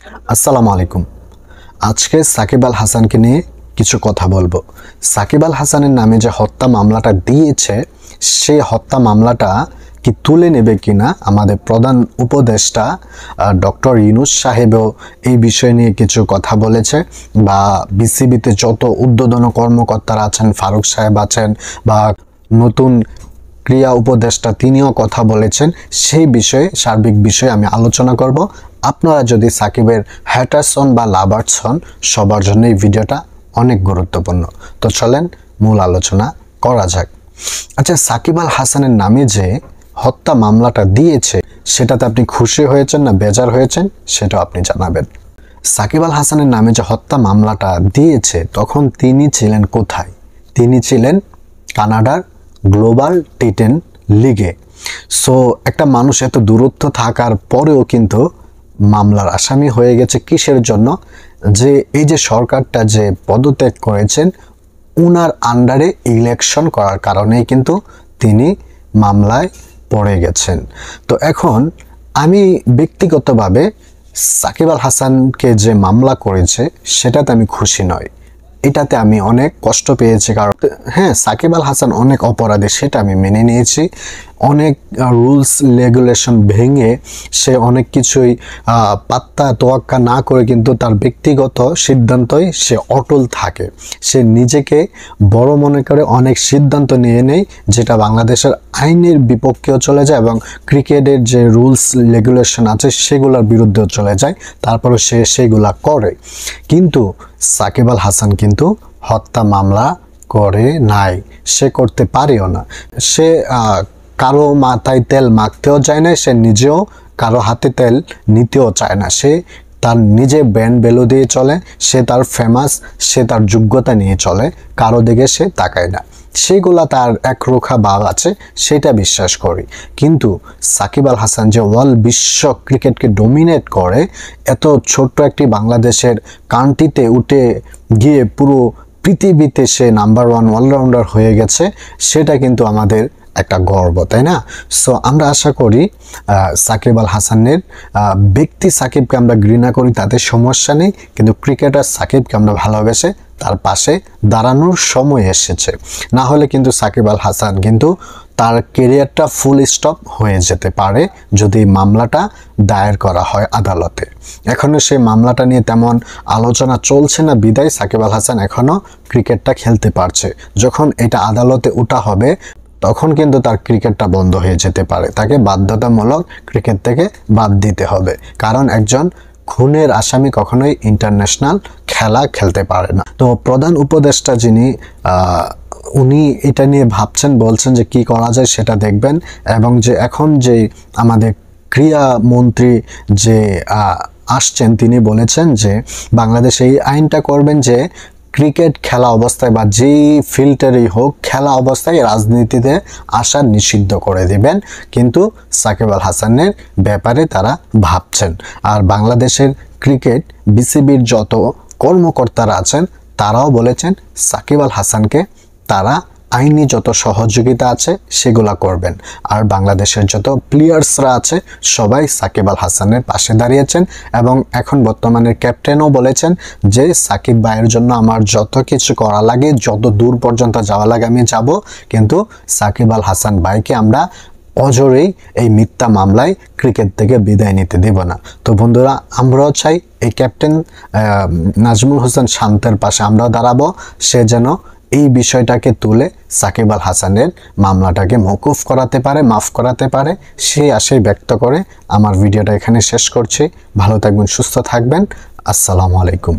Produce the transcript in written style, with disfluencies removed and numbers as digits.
আসসালামু আলাইকুম। আজকে সাকিব আল হাসানকে নিয়ে কিছু কথা বলবো। সাকিব আল হাসানের নামে যে হত্যা মামলাটা দিয়েছে, সেই হত্যা মামলাটা কি তুলে নেবে কিনা আমাদের প্রধান উপদেষ্টা ডক্টর ইউনূস সাহেবও এই বিষয় নিয়ে কিছু কথা বলেছে, বা বিসিবিতে যত ঊর্ধ্বতন কর্মকর্তারা আছেন, ফারুক সাহেব আছেন, বা নতুন ক্রীড়া উপদেষ্টা তিনিও কথা বলেছেন। সেই বিষয়ে সার্বিক বিষয়ে আমি আলোচনা করব। আপনারা যদি সাকিবের হ্যাটার্স হন বা লাভার্স হন, সবার জন্য এই ভিডিওটা অনেক গুরুত্বপূর্ণ। তো চলেন মূল আলোচনা করা যাক। আচ্ছা, সাকিব আল হাসানের নামে যে হত্যা মামলাটা দিয়েছে, সেটাতে আপনি খুশি হয়েছেন না বেজার হয়েছেন, সেটাও আপনি জানাবেন। সাকিব আল হাসানের নামে যে হত্যা মামলাটা দিয়েছে, তখন তিনি ছিলেন কোথায়? তিনি ছিলেন কানাডার গ্লোবাল টি10 লিগে। সো একটা মানুষ এত দূরত্ব থাকার পরেও কিন্তু মামলার আসামি হয়ে গেছে। কিসের জন্য? যে এই যে সরকারটা যে পদত্যাগ করেছেন, উনার আন্ডারে ইলেকশন করার কারণেই কিন্তু তিনি মামলায় পড়ে গেছেন। তো এখন আমি ব্যক্তিগতভাবে সাকিব আল হাসানকে যে মামলা করেছে, সেটাতে আমি খুশি নই। এটাতে আমি অনেক কষ্ট পেয়েছি। কারণ হ্যাঁ, সাকিব আল হাসান অনেক অপরাধী, সেটা আমি মেনে নিয়েছি। অনেক রুলস রেগুলেশন ভেঙে সে অনেক কিছুই পাত্তা তোয়াক্কা না করে কিন্তু তার ব্যক্তিগত সিদ্ধান্তই সে অটল থাকে। সে নিজেকে বড় মনে করে অনেক সিদ্ধান্ত নিয়ে নেয়, যেটা বাংলাদেশের আইনের বিপক্ষেও চলে যায় এবং ক্রিকেটের যে রুলস রেগুলেশন আছে সেগুলোর বিরুদ্ধেও চলে যায়। তারপরে সে সেগুলা করে। কিন্তু সাকিব আল হাসান কিন্তু হত্যা মামলা করে নাই, সে করতে পারেও না। সে কারো মাথায় তেল মাখতেও চায় না, সে নিজেও কারো হাতে তেল নিতেও চায় না। সে তার নিজে ব্র্যান্ড ভ্যালু দিয়ে চলে, সে তার ফেমাস, সে তার যোগ্যতা নিয়ে চলে, কারো দিকে সে তাকায় না। সেগুলা তার একরোখা ভাব আছে, সেটা বিশ্বাস করি। কিন্তু সাকিব আল হাসান যে বিশ্ব ক্রিকেটকে ডমিনেট করে, এত ছোট্ট একটি বাংলাদেশের কান্ট্রিতে উঠে গিয়ে পুরো পৃথিবীতে সে নাম্বার 1 অলরাউন্ডার হয়ে গেছে, সেটা কিন্তু আমাদের একটা গর্ব, তাই না? সো আমরা আশা করি সাকিব আল হাসানের ব্যক্তি সাকিবকে আমরা ঘৃণা করি, তাতে সমস্যা নেই, কিন্তু ক্রিকেটার সাকিবকে আমরা ভালোবেসে তার পাশে দাঁড়ানোর সময় এসেছে। না হলে কিন্তু সাকিব আল হাসান কিন্তু তার কেরিয়ারটা ফুল স্টপ হয়ে যেতে পারে যদি মামলাটা দায়ের করা হয় আদালতে। এখনও সেই মামলাটা নিয়ে তেমন আলোচনা চলছে না, বিদায় সাকিব আল হাসান এখনও ক্রিকেটটা খেলতে পারছে। যখন এটা আদালতে ওঠা হবে, তখন কিন্তু তার ক্রিকেটটা বন্ধ হয়ে যেতে পারে। তাকে বাধ্যতামূলক ক্রিকেট থেকে বাদ দিতে হবে, কারণ একজন খুনের আসামি কখনোই ইন্টারন্যাশনাল খেলা খেলতে পারে না। তো প্রধান উপদেষ্টা যিনি, উনি এটা নিয়ে ভাবছেন, বলছেন যে কি করা যায় সেটা দেখবেন। এবং যে এখন যে আমাদের ক্রীড়া মন্ত্রী যে আসছেন, তিনি বলেছেন যে বাংলাদেশে এই আইনটা করবেন যে ক্রিকেট খেলা অবস্থায় বা যেই ফিল্টারই হোক, খেলা অবস্থায় রাজনীতিতে আসা নিষিদ্ধ করে দিবেন। কিন্তু সাকিব আল হাসানের ব্যাপারে তারা ভাবছেন। আর বাংলাদেশের ক্রিকেট বিসিবির যত কর্মকর্তারা আছেন, তারাও বলেছেন সাকিব আল হাসানকে তারা আইনি যত সহযোগিতা আছে সেগুলা করবেন। আর বাংলাদেশের যত প্লেয়ার্সরা আছে সবাই সাকিব আল হাসানের পাশে দাঁড়িয়েছেন। এবং এখন বর্তমানের ক্যাপ্টেনও বলেছেন যে সাকিব ভাইয়ের জন্য আমার যত কিছু করা লাগে, যত দূর পর্যন্ত যাওয়া লাগে আমি যাব, কিন্তু সাকিব আল হাসান ভাইকে আমরা অজরেই এই মিথ্যা মামলায় ক্রিকেট থেকে বিদায় নিতে দেব না। তো বন্ধুরা, আমরাও চাই এই ক্যাপ্টেন নাজমুল হোসেন শান্তের পাশে আমরাও দাঁড়াবো। সে যেন এই বিষয়টাকে তুলে সাকিব আল হাসানের মামলাটাকে মওকুফ করাতে পারে, মাফ করাতে পারে, সেই আশাই ব্যক্ত করে আমার ভিডিওটা এখানে শেষ করছি। ভালো থাকবেন, সুস্থ থাকবেন। আসসালামু আলাইকুম।